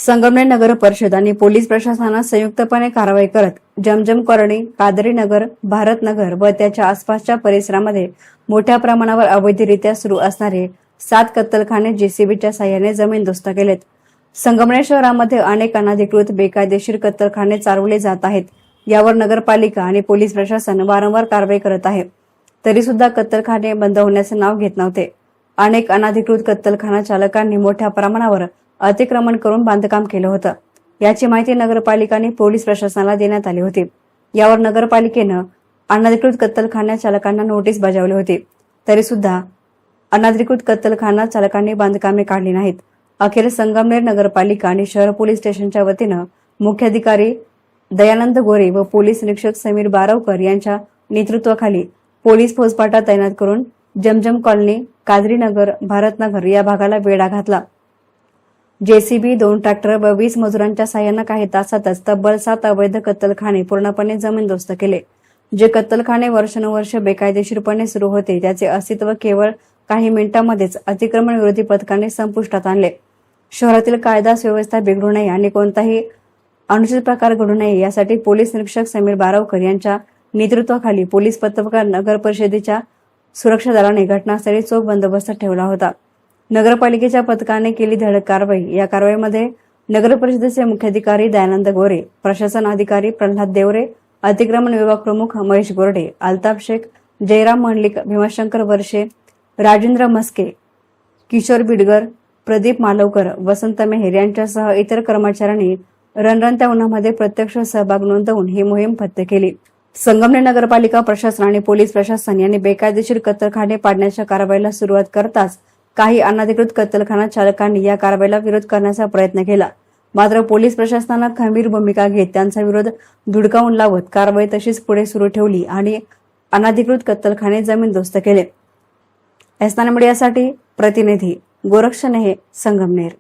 संगमनेर नगर परिषद आणि पोलीस प्रशासनानं संयुक्तपणे कारवाई करत जमजम कॉलनी, कादरी नगर, भारत नगर व त्याच्या आसपासच्या परिसरामध्ये मोठ्या प्रमाणावर अवैधरित्या सुरू असणारे 7 कत्तलखाने जेसीबीच्या साहाय्याने जमीनदोस्त केलेत। संगमनेर शहरामध्ये अनेक अनधिकृत बेकायदेशीर कत्तलखाने चालवले जात आहेत। यावर नगरपालिका आणि पोलीस प्रशासन वारंवार कारवाई करत आहे, तरी सुद्धा कत्तलखाने बंद होण्याचे नाव घेत नव्हते। अनेक अनधिकृत कत्तलखाना चालकांनी मोठ्या प्रमाणावर अतिक्रमण करून बांधकाम केलं होतं। याची माहिती नगरपालिका आणि पोलीस प्रशासनाला देण्यात आली होती। यावर नगरपालिकेनं अनधिकृत कत्तलखाना चालकांना नोटीस बजावली होती, तरी सुद्धा अनधिकृत कत्तलखाना चालकांनी बांधकामे काढली नाहीत। अखेर संगमनेर नगरपालिका आणि शहर पोलीस स्टेशनच्या वतीनं मुख्याधिकारी दयानंद गोरे व पोलीस निरीक्षक समीर बारवकर यांच्या नेतृत्वाखाली पोलीस फौजफाटा तैनात करून जमजम कॉलनी, कादरी नगर, भारत नगर या भागाला वेढा घातला। जेसीबी, 2 ट्रॅक्टर व 20 मजुरांच्या साहाय्यानं काही तासातच तब्बल 7 अवैध कत्तलखाने पूर्णपणे जमीनदोस्त केले। जे कत्तलखाने वर्षानुवर्ष बेकायदेशीरपणे सुरू होते त्याचे अस्तित्व केवळ काही मिनिटांमध्येच अतिक्रमण विरोधी पथकाने संपुष्टात आणले। शहरातील कायदा सुव्यवस्था बिघडू नये आणि कोणताही अनुचित प्रकार घडू नये यासाठी पोलीस निरीक्षक समीर बारवकर यांच्या नेतृत्वाखाली पोलीस पथक नगर परिषदेच्या सुरक्षा दलाने घटनास्थळी चोख बंदोबस्त ठेवला होता। नगरपालिकेच्या पथकाने केली धडक कारवाई। या कारवाईमध्ये नगर परिषदेचे मुख्याधिकारी दयानंद गोरे, प्रशासन अधिकारी प्रल्हाद देवरे, अतिक्रमण विभाग प्रमुख महेश गोरडे, अल्ताफ शेख, जयराम मंडलिक, भीमाशंकर वर्षे, राजेंद्र मस्के, किशोर बिडगर, प्रदीप मालवकर, वसंत मेहर यांच्यासह इतर कर्मचाऱ्यांनी रणरणत्या उन्हामध्ये प्रत्यक्ष सहभाग नोंदवून ही मोहीम फत्ते केली। संगमनेर नगरपालिका प्रशासन आणि पोलीस प्रशासन यांनी बेकायदेशीर कत्तलखाने पाडण्याच्या कारवाईला सुरुवात करताच काही अनधिकृत कत्तलखाना चालकांनी या कारवाईला विरोध करण्याचा प्रयत्न केला। मात्र पोलीस प्रशासनानं खंबीर भूमिका घेत त्यांचा विरोध धुडकावून लावत कारवाई तशीच पुढे सुरू ठेवली आणि अनधिकृत कत्तलखाने जमीनदोस्त केले। एसनान मीडियासाठी प्रतिनिधी गोरक्ष नेहे, संगमनेर।